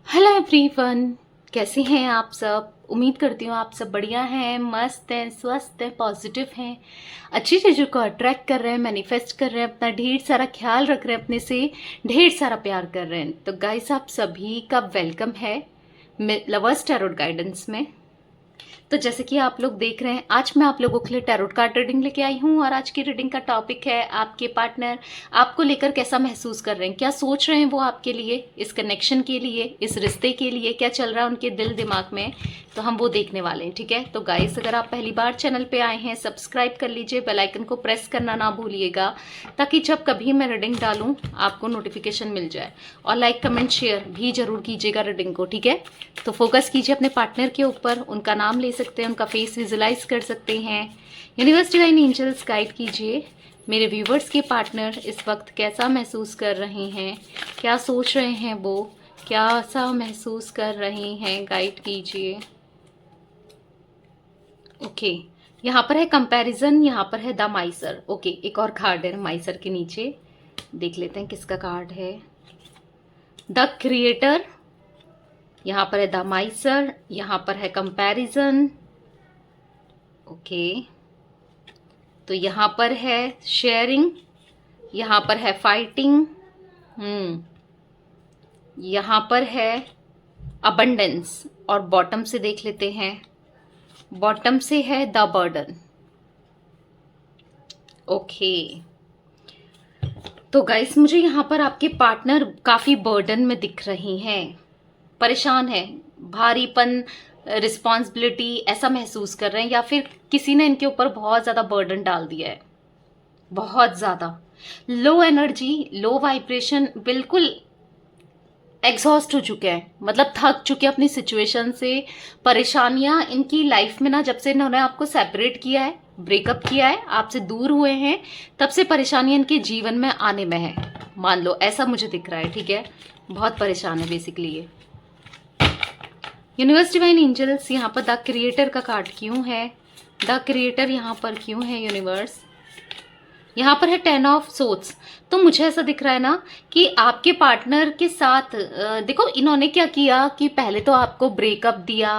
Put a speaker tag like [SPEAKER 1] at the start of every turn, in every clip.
[SPEAKER 1] Hello everyone, कैसे हैं आप सब। उम्मीद करती हूँ आप सब बढ़िया हैं, मस्त हैं, स्वस्थ हैं, पॉजिटिव हैं, अच्छी चीज़ों को अट्रैक्ट कर रहे हैं, मैनिफेस्ट कर रहे हैं, अपना ढेर सारा ख्याल रख रहे हैं, अपने से ढेर सारा प्यार कर रहे हैं। तो गाइस, आप सभी का वेलकम है लवर्स टैरोट गाइडेंस में। तो जैसे कि आप लोग देख रहे हैं, आज मैं आप लोगों के लिए टैरोट कार्ड रीडिंग लेके आई हूँ और आज की रीडिंग का टॉपिक है आपके पार्टनर आपको लेकर कैसा महसूस कर रहे हैं, क्या सोच रहे हैं वो आपके लिए, इस कनेक्शन के लिए, इस रिश्ते के लिए, क्या चल रहा है उनके दिल दिमाग में। तो हम वो देखने वाले हैं, ठीक है। तो गाइस, अगर आप पहली बार चैनल पे आए हैं, सब्सक्राइब कर लीजिए, बेल आइकन को प्रेस करना ना भूलिएगा, ताकि जब कभी मैं रीडिंग डालूं आपको नोटिफिकेशन मिल जाए। और लाइक कमेंट शेयर भी जरूर कीजिएगा रीडिंग को, ठीक है। तो फोकस कीजिए अपने पार्टनर के ऊपर, उनका नाम ले सकते हैं, उनका फेस विजुलाइज कर सकते हैं। यूनिवर्स डिवाइन एंजल्स गाइड कीजिए मेरे व्यूवर्स के पार्टनर इस वक्त कैसा महसूस कर रहे हैं, क्या सोच रहे हैं वो, क्या सा महसूस कर रहे हैं, गाइड कीजिए। ओके, यहाँ पर है कंपैरिजन, यहाँ पर है द माइसर। ओके, एक और कार्ड है माइसर के नीचे, देख लेते हैं किसका कार्ड है। द क्रिएटर, यहाँ पर है द माइसर, यहाँ पर है कंपैरिजन। ओके, तो यहाँ पर है शेयरिंग, यहाँ पर है फाइटिंग, यहाँ पर है अबंडेंस। और बॉटम से देख लेते हैं, बॉटम से है द बर्डन। ओके, तो गाइस, मुझे यहाँ पर आपके पार्टनर काफी बर्डन में दिख रही हैं, परेशान है, भारीपन, रिस्पॉन्सिबिलिटी ऐसा महसूस कर रहे हैं, या फिर किसी ने इनके ऊपर बहुत ज्यादा बर्डन डाल दिया है, बहुत ज्यादा लो एनर्जी, लो वाइब्रेशन, बिल्कुल एग्जॉस्ट हो चुके हैं, मतलब थक चुके हैं अपनी सिचुएशन से। परेशानियां इनकी लाइफ में ना, जब से इन्होंने आपको सेपरेट किया है, ब्रेकअप किया है, आपसे दूर हुए हैं, तब से परेशानियां इनके जीवन में आने में है, मान लो, ऐसा मुझे दिख रहा है, ठीक है। बहुत परेशान है बेसिकली ये। यूनिवर्स डिवाइन एंजल्स, यहाँ पर द क्रिएटर का कार्ड क्यों है, द क्रिएटर यहाँ पर क्यों है यूनिवर्स। यहाँ पर है 10 ऑफ सोर्ड्स। तो मुझे ऐसा दिख रहा है ना कि आपके पार्टनर के साथ देखो, इन्होंने क्या किया कि पहले तो आपको ब्रेकअप दिया,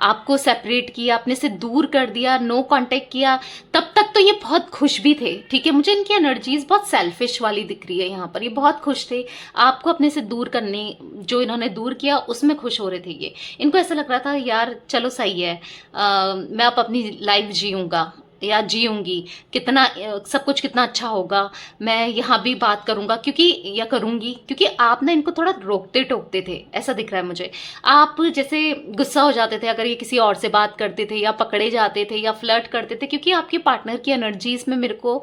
[SPEAKER 1] आपको सेपरेट किया, अपने से दूर कर दिया, नो कांटेक्ट किया। तब तक तो ये बहुत खुश भी थे, ठीक है। मुझे इनकी एनर्जीज बहुत सेल्फिश वाली दिख रही है यहाँ पर, ये बहुत खुश थे आपको अपने से दूर करने, जो इन्होंने दूर किया उसमें खुश हो रहे थे ये। इनको ऐसा लग रहा था, यार चलो सही है, मैं अब अपनी लाइफ जीऊंगा या जीऊंगी, कितना सब कुछ कितना अच्छा होगा, मैं यहाँ भी बात करूंगा क्योंकि, या करूंगी क्योंकि आप ना इनको थोड़ा रोकते टोकते थे, ऐसा दिख रहा है मुझे। आप जैसे गुस्सा हो जाते थे अगर ये किसी और से बात करते थे, या पकड़े जाते थे, या फ्लर्ट करते थे, क्योंकि आपके पार्टनर की एनर्जीज में मेरे को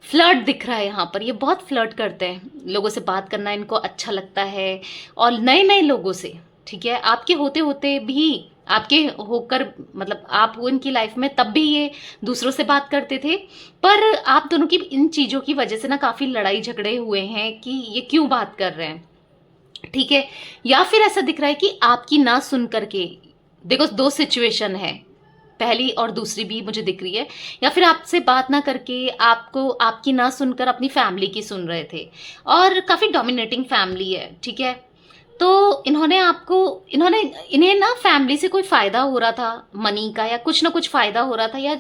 [SPEAKER 1] फ्लर्ट दिख रहा है यहाँ पर। ये बहुत फ्लर्ट करते हैं, लोगों से बात करना इनको अच्छा लगता है, और नए नए लोगों से, ठीक है। आपके होते होते भी, आपके होकर, मतलब आप वो इनकी लाइफ में तब भी ये दूसरों से बात करते थे, पर आप दोनों की इन चीजों की वजह से ना काफी लड़ाई झगड़े हुए हैं कि ये क्यों बात कर रहे हैं, ठीक है। या फिर ऐसा दिख रहा है कि आपकी ना सुन करके, देखो दो सिचुएशन है, पहली और दूसरी भी मुझे दिख रही है। या फिर आपसे बात ना करके, आपको आपकी ना सुनकर अपनी फैमिली की सुन रहे थे, और काफी डोमिनेटिंग फैमिली है, ठीक है। तो इन्हें ना फैमिली से कोई फायदा हो रहा था, मनी का, या कुछ ना कुछ फायदा हो रहा था, या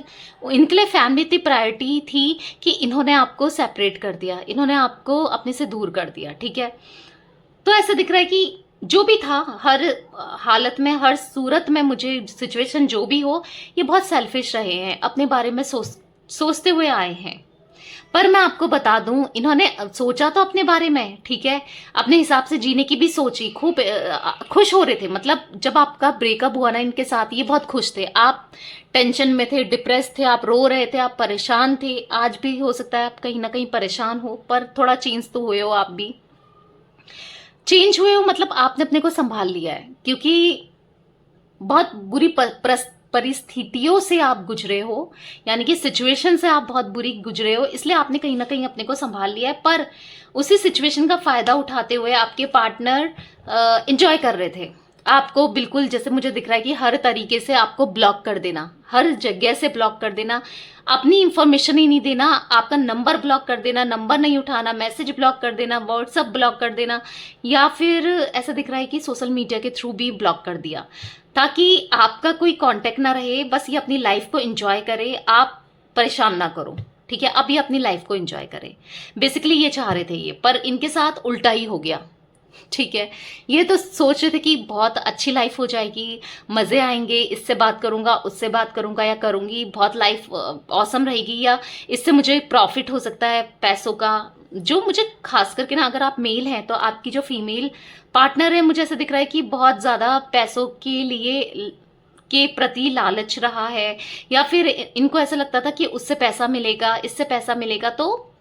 [SPEAKER 1] इनके लिए फैमिली इतनी प्रायोरिटी थी कि इन्होंने आपको सेपरेट कर दिया, इन्होंने आपको अपने से दूर कर दिया, ठीक है। तो ऐसा दिख रहा है कि जो भी था, हर हालत में, हर सूरत में, मुझे सिचुएशन जो भी हो, ये बहुत सेल्फिश रहे हैं, अपने बारे में सोचते हुए आए हैं। पर मैं आपको बता दूं, इन्होंने सोचा तो अपने बारे में, ठीक है, अपने हिसाब से जीने की भी सोची, खूब खुश हो रहे थे। मतलब जब आपका ब्रेकअप हुआ ना इनके साथ, ये बहुत खुश थे, आप टेंशन में थे, डिप्रेस थे, आप रो रहे थे, आप परेशान थे। आज भी हो सकता है आप कहीं ना कहीं परेशान हो, पर थोड़ा चेंज तो हुए हो, आप भी चेंज हुए हो, मतलब आपने अपने को संभाल लिया है, क्योंकि बहुत बुरी परिस्थितियों से आप गुजरे हो, यानी कि सिचुएशन से आप बहुत बुरी गुजरे हो, इसलिए आपने कहीं ना कहीं अपने को संभाल लिया है। पर उसी सिचुएशन का फायदा उठाते हुए आपके पार्टनर एंजॉय कर रहे थे, आपको बिल्कुल जैसे मुझे दिख रहा है कि हर तरीके से आपको ब्लॉक कर देना, हर जगह से ब्लॉक कर देना, अपनी इंफॉर्मेशन ही नहीं देना, आपका नंबर ब्लॉक कर देना, नंबर नहीं उठाना, मैसेज ब्लॉक कर देना, व्हाट्सअप ब्लॉक कर देना, या फिर ऐसा दिख रहा है कि सोशल मीडिया के थ्रू भी ब्लॉक कर दिया, ताकि आपका कोई कांटेक्ट ना रहे, बस ये अपनी लाइफ को एंजॉय करे, आप परेशान ना करो। ठीक है, अब ये अपनी लाइफ को एंजॉय करें, बेसिकली ये चाह रहे थे ये, पर इनके साथ उल्टा ही हो गया। ठीक है, ये तो सोच रहे थे कि बहुत अच्छी लाइफ हो जाएगी, मज़े आएंगे, इससे बात करूंगा, उससे बात करूंगा या करूंगी, बहुत लाइफ ऑसम रहेगी, या इससे मुझे प्रॉफिट हो सकता है पैसों का। जो मुझे खास करके ना, अगर आप मेल हैं तो आपकी जो फीमेल पार्टनर है, मुझे ऐसा दिख रहा है कि बहुत ज़्यादा पैसों के लिए के प्रति लालच रहा है, या फिर इनको ऐसा लगता था कि उससे पैसा मिलेगा, इससे पैसा मिलेगा, तो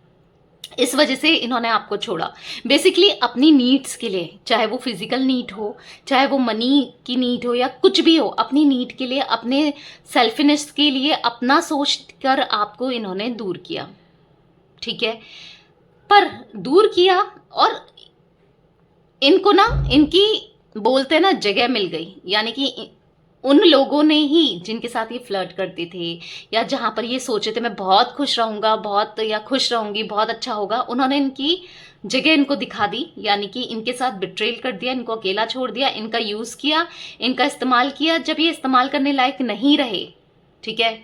[SPEAKER 1] इस वजह से इन्होंने आपको छोड़ा। बेसिकली अपनी नीड्स के लिए, चाहे वो फिजिकल नीड हो, चाहे वो मनी की नीड हो, या कुछ भी हो, अपनी नीड के लिए, अपने सेल्फिनेस के लिए, अपना सोच कर आपको इन्होंने दूर किया। ठीक है, पर दूर किया और इनको ना, इनकी बोलते ना जगह मिल गई, यानी कि उन लोगों ने ही जिनके साथ ये फ्लर्ट करते थे, या जहां पर ये सोचे थे मैं बहुत खुश रहूंगा, बहुत या खुश रहूंगी, बहुत अच्छा होगा, उन्होंने इनकी जगह इनको दिखा दी, यानी कि इनके साथ बिट्रेल कर दिया, इनको अकेला छोड़ दिया, इनका यूज किया, इनका इस्तेमाल किया। जब ये इस्तेमाल करने लायक नहीं रहे, ठीक है,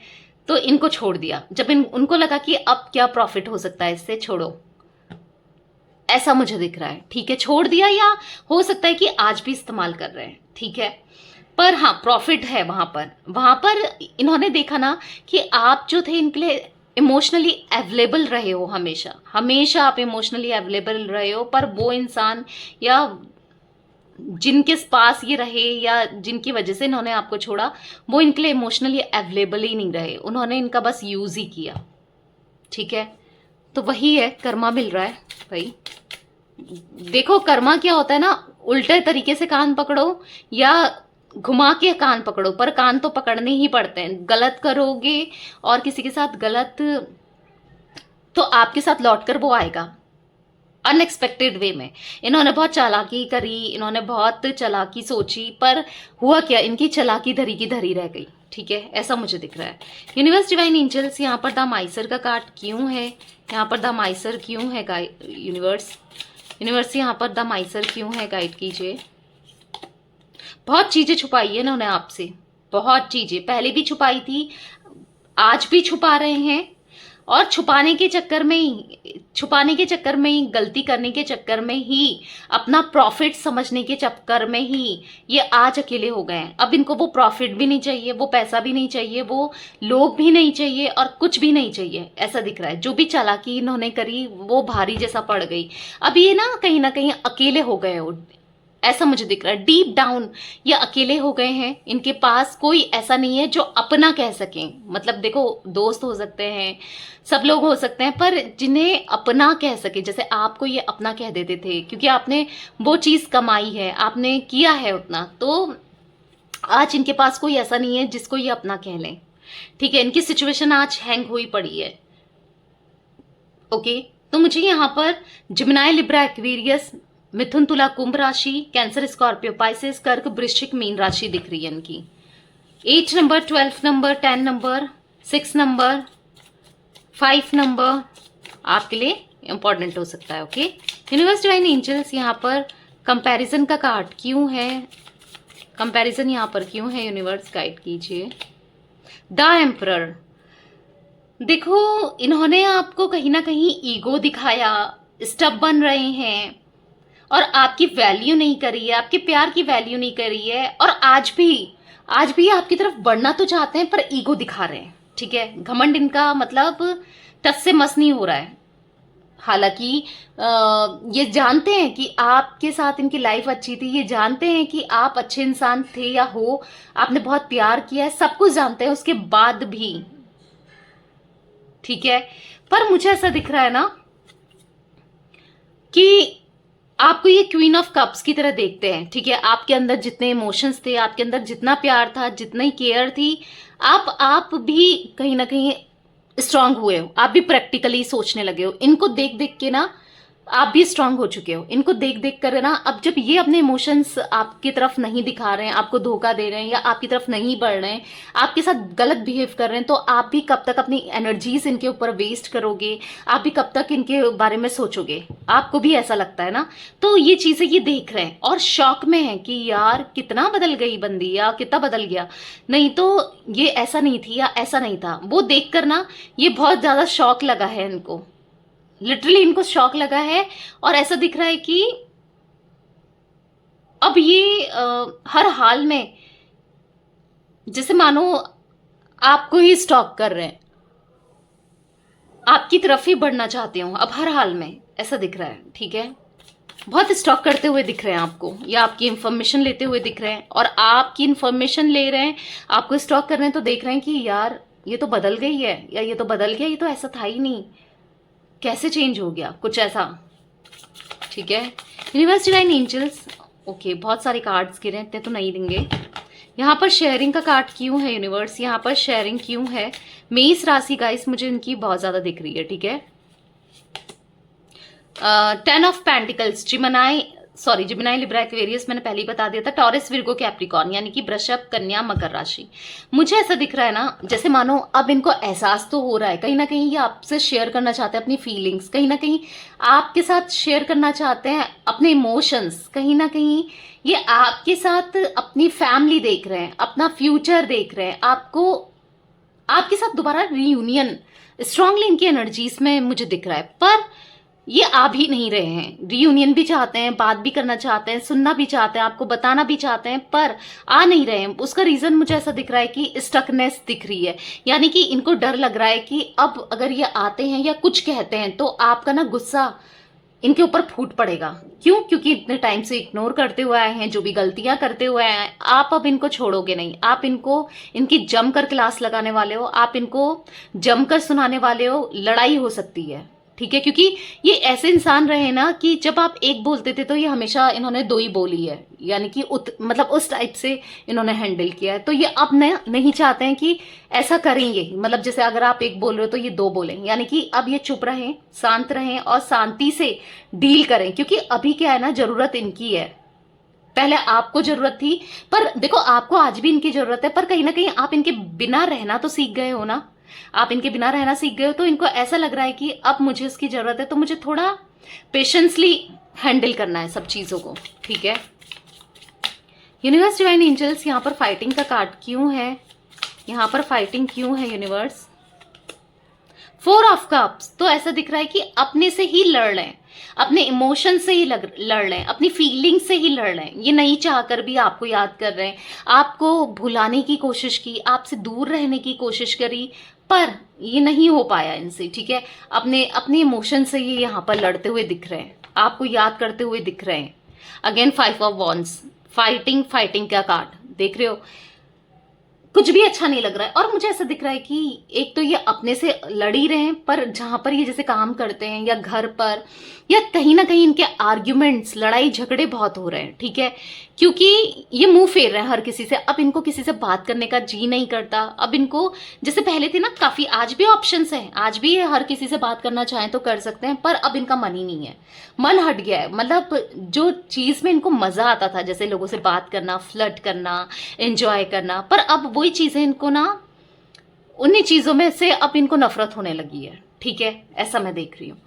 [SPEAKER 1] तो इनको छोड़ दिया। जब उनको लगा कि अब क्या प्रॉफिट हो सकता है इससे, छोड़ो, ऐसा मुझे दिख रहा है। ठीक है, छोड़ दिया, या हो सकता है कि आज भी इस्तेमाल कर रहे हैं। ठीक है, पर हाँ प्रॉफिट है वहां पर इन्होंने देखा ना कि आप जो थे इनके लिए इमोशनली अवेलेबल रहे हो, हमेशा हमेशा आप इमोशनली अवेलेबल रहे हो, पर वो इंसान या जिनके पास ये रहे या जिनकी वजह से इन्होंने आपको छोड़ा, वो इनके लिए इमोशनली अवेलेबल ही नहीं रहे, उन्होंने इनका बस यूज ही किया। ठीक है, तो वही है, कर्मा मिल रहा है भाई। देखो कर्मा क्या होता है ना, उल्टे तरीके से कान पकड़ो या घुमा के कान पकड़ो, पर कान तो पकड़ने ही पड़ते हैं। गलत करोगे और किसी के साथ गलत, तो आपके साथ लौटकर वो आएगा अनएक्सपेक्टेड वे में। इन्होंने बहुत चालाकी करी, इन्होंने बहुत चालाकी सोची, पर हुआ क्या, इनकी चालाकी धरी की धरी रह गई। ठीक है, ऐसा मुझे दिख रहा है। यूनिवर्स डिवाइन एंजल्स, यहाँ पर द माइसर का कार्ड क्यों है, यहाँ पर द माइसर क्यों है यूनिवर्स यहाँ पर द माइसर क्यों है, गाइड कीजिए। बहुत चीजें छुपाई है इन्होंने आपसे, बहुत चीजें पहले भी छुपाई थी, आज भी छुपा रहे हैं, और छुपाने के चक्कर में ही गलती करने के चक्कर में ही, अपना प्रॉफिट समझने के चक्कर में ही ये आज अकेले हो गए हैं। अब इनको वो प्रॉफिट भी नहीं चाहिए, वो पैसा भी नहीं चाहिए, वो लोग भी नहीं चाहिए, और कुछ भी नहीं चाहिए, ऐसा दिख रहा है। जो भी चालाकी इन्होंने करी वो भारी जैसा पड़ गई। अब ये ना कहीं अकेले हो गए हो, ऐसा मुझे दिख रहा है। डीप डाउन ये अकेले हो गए हैं, इनके पास कोई ऐसा नहीं है जो अपना कह सकें। मतलब देखो, दोस्त हो सकते हैं, सब लोग हो सकते हैं, पर जिन्हें अपना कह सके, जैसे आपको ये अपना कह देते थे क्योंकि आपने वो चीज़ कमाई है, आपने किया है उतना, तो आज इनके पास कोई ऐसा नहीं है जिसको ये अपना कह लें। ठीक है, इनकी सिचुएशन आज हैंग हुई पड़ी है। ओके, तो मुझे यहाँ पर जिमिनाई, लिब्रा, एक्वेरियस, मिथुन, तुला, कुंभ राशि, कैंसर, स्कॉर्पियो, पाइसेस, कर्क, वृश्चिक, मीन राशि दिख रही है इनकी। 8 number, 12 number, 10 number, 6 number, 5 number आपके लिए इंपॉर्टेंट हो सकता है। ओके, यूनिवर्स डिवाइन एंजल्स, यहाँ पर कंपैरिजन का कार्ड क्यों है, कंपैरिजन यहाँ पर क्यों है, यूनिवर्स गाइड कीजिए। द एम्परर, देखो इन्होंने आपको कहीं ना कहीं ईगो दिखाया, स्टब बन रहे हैं, और आपकी वैल्यू नहीं करी है, आपके प्यार की वैल्यू नहीं करी है, और आज भी आपकी तरफ बढ़ना तो चाहते हैं, पर ईगो दिखा रहे हैं। ठीक है, घमंड इनका मतलब टस से मस नहीं हो रहा है। हालांकि ये जानते हैं कि आपके साथ इनकी लाइफ अच्छी थी, ये जानते हैं कि आप अच्छे इंसान थे या हो, आपने बहुत प्यार किया है, सब कुछ जानते हैं उसके बाद भी। ठीक है, पर मुझे ऐसा दिख रहा है ना कि आपको ये क्वीन ऑफ कप्स की तरह देखते हैं। ठीक है, आपके अंदर जितने इमोशंस थे, आपके अंदर जितना प्यार था, जितनी केयर थी, आप भी कहीं ना कहीं स्ट्रांग हुए हो, आप भी प्रैक्टिकली सोचने लगे हो। इनको देख देख के ना आप भी स्ट्रांग हो चुके हो। इनको देख देख कर ना, अब जब ये अपने इमोशंस आपकी तरफ नहीं दिखा रहे हैं, आपको धोखा दे रहे हैं या आपकी तरफ नहीं बढ़ रहे हैं, आपके साथ गलत बिहेव कर रहे हैं, तो आप भी कब तक अपनी एनर्जीज इनके ऊपर वेस्ट करोगे? आप भी कब तक इनके बारे में सोचोगे? आपको भी ऐसा लगता है ना? तो ये चीजें ये देख रहे हैं और शॉक में है कि यार कितना बदल गई बंदी, या कितना बदल गया, नहीं तो ये ऐसा नहीं थी या ऐसा नहीं था। वो देख कर ना ये बहुत ज्यादा शॉक लगा है इनको, लिटरली इनको शॉक लगा है। और ऐसा दिख रहा है कि अब ये हर हाल में जैसे मानो आपको ही स्टॉक कर रहे हैं, आपकी तरफ ही बढ़ना चाहते हो अब हर हाल में, ऐसा दिख रहा है। ठीक है, बहुत स्टॉक करते हुए दिख रहे हैं आपको, या आपकी इंफॉर्मेशन लेते हुए दिख रहे हैं। और आपकी इंफॉर्मेशन ले रहे हैं, आपको स्टॉक कर रहे हैं, तो देख रहे हैं कि यार ये तो बदल गई है, या ये तो बदल गया, ये तो ऐसा था ही नहीं, कैसे चेंज हो गया, कुछ ऐसा। ठीक है, यूनिवर्स डिवाइन एंजल्स, ओके, बहुत सारे कार्ड्स गिरे, इतने तो नहीं देंगे। यहाँ पर शेयरिंग का कार्ड क्यों है यूनिवर्स? यहाँ पर शेयरिंग क्यों है? मेष राशि गाइस, मुझे इनकी बहुत ज्यादा दिख रही है। ठीक है, 10 ऑफ पेंटिकल्स, जिमिनाई लिब्रा एक्वेरियस मैंने पहले ही बता दिया था, टॉरस विर्गो कैप्रिकॉर्न, यानी कि वृषभ कन्या मकर राशि। मुझे ऐसा दिख रहा है ना, जैसे मानो अब इनको एहसास तो हो रहा है, कहीं ना कहीं ये आपसे शेयर करना चाहते हैं अपनी फीलिंग्स, कहीं ना कहीं आपके साथ शेयर करना चाहते हैं अपने इमोशंस, कहीं ना कहीं ये आपके साथ अपनी फैमिली देख रहे हैं, अपना फ्यूचर देख रहे हैं, आपके साथ दोबारा रीयूनियन स्ट्रांगली इनकी एनर्जीज में मुझे दिख रहा है। पर ये आ भी नहीं रहे हैं, रीयूनियन भी चाहते हैं, बात भी करना चाहते हैं, सुनना भी चाहते हैं, आपको बताना भी चाहते हैं, पर आ नहीं रहे हैं। उसका रीजन मुझे ऐसा दिख रहा है कि स्टकनेस दिख रही है, यानी कि इनको डर लग रहा है कि अब अगर ये आते हैं या कुछ कहते हैं तो आपका ना गुस्सा इनके ऊपर फूट पड़ेगा। क्यों? क्योंकि इतने टाइम से इग्नोर करते हुए आए हैं, जो भी गलतियां करते हुए आए हैं, आप अब इनको छोड़ोगे नहीं, आप इनको इनकी जमकर क्लास लगाने वाले हो, आप इनको जमकर सुनाने वाले हो, लड़ाई हो सकती है। ठीक है, क्योंकि ये ऐसे इंसान रहे ना कि जब आप एक बोलते थे तो ये हमेशा इन्होंने दो ही बोली है, यानी कि मतलब उस टाइप से इन्होंने हैंडल किया है। तो ये अब नहीं चाहते हैं कि ऐसा करेंगे, मतलब जैसे अगर आप एक बोल रहे हो तो ये दो बोलें, यानी कि अब ये चुप रहें, शांत रहें और शांति से डील करें। क्योंकि अभी क्या है ना, जरूरत इनकी है, पहले आपको जरूरत थी, पर देखो आपको आज भी इनकी जरूरत है, पर कहीं ना कहीं आप इनके बिना रहना तो सीख गए हो ना, आप इनके बिना रहना सीख गए हो। तो इनको ऐसा लग रहा है कि अब मुझे इसकी जरूरत है, तो मुझे थोड़ा पेशेंसली हैंडल करना है सब चीजों को। ठीक है, यूनिवर्स डिवाइन एंजल्स, यहाँ पर फाइटिंग का कार्ड क्यों है? यहाँ पर फाइटिंग क्यों है यूनिवर्स? 4 ऑफ कप्स, तो ऐसा दिख रहा है कि अपने से ही लड़ रहे हैं, अपने इमोशन से ही लड़ रहे हैं, अपनी फीलिंग से ही लड़ रहे हैं। ये नहीं चाहकर भी आपको याद कर रहे हैं, आपको भुलाने की कोशिश की, आपसे दूर रहने की कोशिश करी, पर ये नहीं हो पाया इनसे। ठीक है, अपने इमोशन से ये यहाँ पर लड़ते हुए दिख रहे हैं, आपको याद करते हुए दिख रहे हैं। अगेन 5 ऑफ वॉन्ड्स, फाइटिंग का कार्ड देख रहे हो, कुछ भी अच्छा नहीं लग रहा है। और मुझे ऐसा दिख रहा है कि एक तो ये अपने से लड़ ही रहे हैं, पर जहां पर ये जैसे काम करते हैं या घर पर या कहीं ना कहीं इनके आर्ग्यूमेंट्स, लड़ाई झगड़े बहुत हो रहे हैं। ठीक है, क्योंकि ये मुंह फेर रहे हैं हर किसी से, अब इनको किसी से बात करने का जी नहीं करता। अब इनको जैसे पहले थे ना काफी, आज भी ऑप्शंस हैं, आज भी ये हर किसी से बात करना चाहें तो कर सकते हैं, पर अब इनका मन ही नहीं है, मन हट गया है। मतलब जो चीज में इनको मजा आता था, जैसे लोगों से बात करना, फ्लर्ट करना, एंजॉय करना, पर अब वही चीजें इनको ना, उन्हीं चीजों में से अब इनको नफरत होने लगी है। ठीक है, ऐसा मैं देख रही हूँ।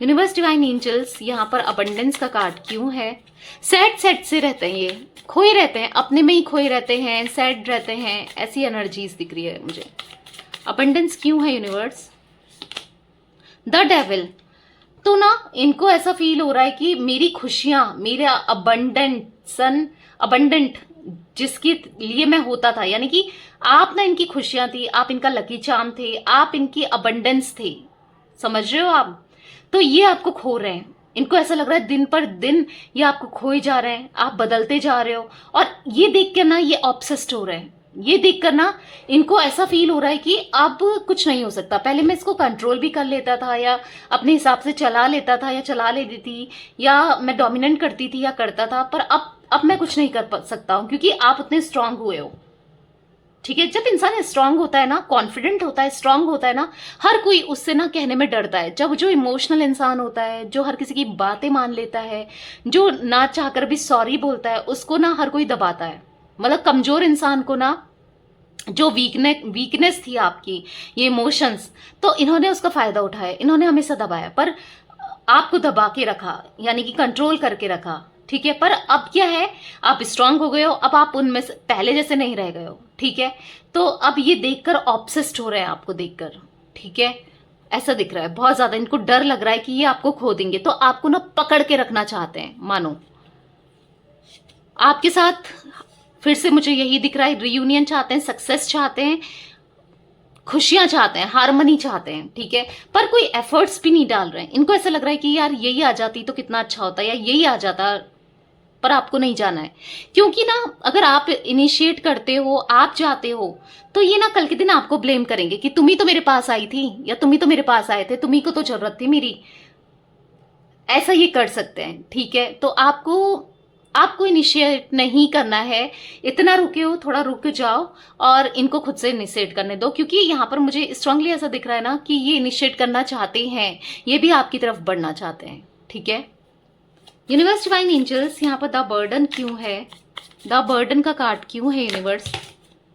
[SPEAKER 1] यूनिवर्स डिवाइन एंजल्स, यहाँ पर अबंडेंस का कार्ड क्यों है? सैड से रहते हैं, ये खोए रहते हैं, अपने में ही खोए रहते हैं, सैड रहते हैं, ऐसी एनर्जीज दिख रही है मुझे। अबंडेंस क्यों है यूनिवर्स? द डेविल, तो ना इनको ऐसा फील हो रहा है कि मेरी खुशियां, मेरा अबंडेंट जिसके लिए मैं होता था, यानी कि आप ना इनकी खुशियां थी, आप इनका लकी चार्म थे, आप इनकी अबंडेंस थे, समझ रहे हो आप? तो ये आपको खो रहे हैं, इनको ऐसा लग रहा है दिन पर दिन ये आपको खोए जा रहे हैं, आप बदलते जा रहे हो। और ये देख कर ना ये ऑब्सेस्ड हो रहे हैं, ये देखकर ना इनको ऐसा फील हो रहा है कि अब कुछ नहीं हो सकता। पहले मैं इसको कंट्रोल भी कर लेता था, या अपने हिसाब से चला लेता था, या चला लेती थी, या मैं डोमिनेट करती थी या करता था, पर अब मैं कुछ नहीं कर सकता हूं, क्योंकि आप उतने स्ट्रांग हुए हो। ठीक है, जब इंसान स्ट्रांग होता है ना, कॉन्फिडेंट होता है, स्ट्रांग होता है ना, हर कोई उससे ना कहने में डरता है। जब जो इमोशनल इंसान होता है, जो हर किसी की बातें मान लेता है, जो ना चाहकर भी सॉरी बोलता है, उसको ना हर कोई दबाता है। मतलब कमजोर इंसान को ना, जो वीकनेस थी आपकी, ये इमोशंस, तो इन्होंने उसका फायदा उठाया, इन्होंने हमेशा दबाया, पर आपको दबा के रखा, यानी कि कंट्रोल करके रखा। ठीक है, पर अब क्या है, आप स्ट्रांग हो गए हो, अब आप उनमें से पहले जैसे नहीं रह गए हो। ठीक है, तो अब ये देखकर ऑब्सेस्ड हो रहे हैं आपको देखकर। ठीक है, ऐसा दिख रहा है बहुत ज्यादा, इनको डर लग रहा है कि ये आपको खो देंगे, तो आपको ना पकड़ के रखना चाहते हैं। मानो आपके साथ फिर से मुझे यही दिख रहा है, रियूनियन चाहते हैं, सक्सेस चाहते हैं, खुशियां चाहते हैं, हार्मनी चाहते हैं। ठीक है, पर कोई एफर्ट्स भी नहीं डाल रहे हैं। इनको ऐसा लग रहा है कि यार यही आ जाती तो कितना अच्छा होता, या यही आ जाता, पर आपको नहीं जाना है। क्योंकि ना अगर आप इनिशिएट करते हो, आप जाते हो, तो ये ना कल के दिन आपको ब्लेम करेंगे कि तुम ही तो मेरे पास आई थी, या तुम ही तो मेरे पास आए थे, तुम ही को तो जरूरत थी मेरी। ऐसा ये कर सकते हैं। ठीक है, तो आपको इनिशिएट नहीं करना है। इतना रुके हो, थोड़ा रुक जाओ और इनको खुद से इनिशिएट करने दो, क्योंकि यहाँ पर मुझे स्ट्रांगली ऐसा दिख रहा है ना कि ये इनिशिएट करना चाहते हैं, ये भी आपकी तरफ बढ़ना चाहते हैं। ठीक है, यूनिवर्स डिवाइन एंजल्स, यहाँ पर द बर्डन क्यों है, द बर्डन का कार्ड क्यों है यूनिवर्स।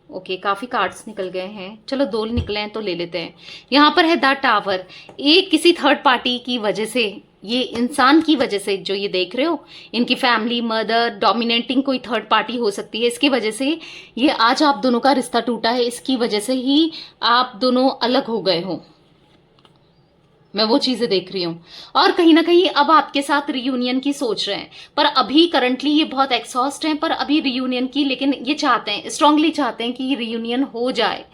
[SPEAKER 1] ओके, काफी कार्ड्स निकल गए हैं, चलो 2 निकले हैं तो ले लेते हैं। यहाँ पर है द टावर, एक किसी थर्ड पार्टी की वजह से, ये इंसान की वजह से जो ये देख रहे हो, इनकी फैमिली, मदर, डोमिनेटिंग कोई थर्ड पार्टी हो सकती है, इसकी वजह से ये आज आप दोनों का रिश्ता टूटा है, इसकी वजह से ही आप दोनों अलग हो गए हो। मैं वो चीजें देख रही हूँ, और कहीं ना कहीं अब आपके साथ रियूनियन की सोच रहे हैं, पर अभी करंटली ये बहुत एक्सॉस्ट हैं, पर अभी रियूनियन की, लेकिन ये चाहते हैं, स्ट्रांगली चाहते हैं कि ये रियूनियन हो जाए।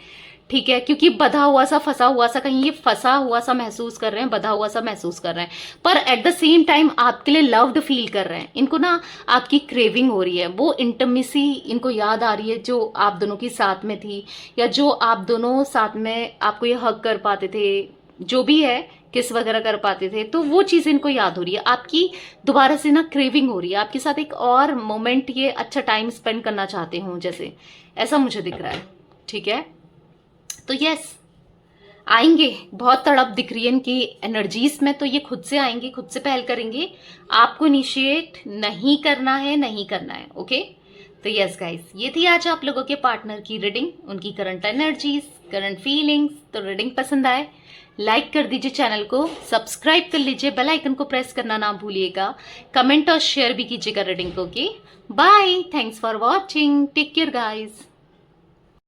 [SPEAKER 1] ठीक है, क्योंकि बधा हुआ सा, फंसा हुआ सा, कहीं ये फंसा हुआ सा महसूस कर रहे हैं, बधा हुआ सा महसूस कर रहे हैं, पर एट द सेम टाइम आपके लिए लव्ड फील कर रहे हैं। इनको ना आपकी क्रेविंग हो रही है, वो इंटिमेसी इनको याद आ रही है जो आप दोनों की साथ में थी, या जो आप दोनों साथ में आपको ये हग कर पाते थे, जो भी है, किस वगैरह कर पाते थे, तो वो चीज़ इनको याद हो रही है। आपकी दोबारा से ना क्रेविंग हो रही है, आपके साथ एक और मोमेंट, ये अच्छा टाइम स्पेंड करना चाहते हो जैसे, ऐसा मुझे दिख रहा है। ठीक है, तो यस, आएंगे, बहुत तड़प दिख रही है इनकी एनर्जीज में, तो ये खुद से आएंगे, खुद से पहल करेंगे। आपको इनिशिएट नहीं करना है, नहीं करना है। ओके, तो यस गाइस, ये थी आज आप लोगों के पार्टनर की रीडिंग, उनकी करंट एनर्जीज, करंट फीलिंग्स। तो रीडिंग पसंद आए, लाइक कर दीजिए, चैनल को सब्सक्राइब कर लीजिए, बेल आइकन को प्रेस करना ना भूलिएगा, कमेंट और शेयर भी कीजिएगा रीडिंग को। Okay, bye, thanks for watching, take care guys.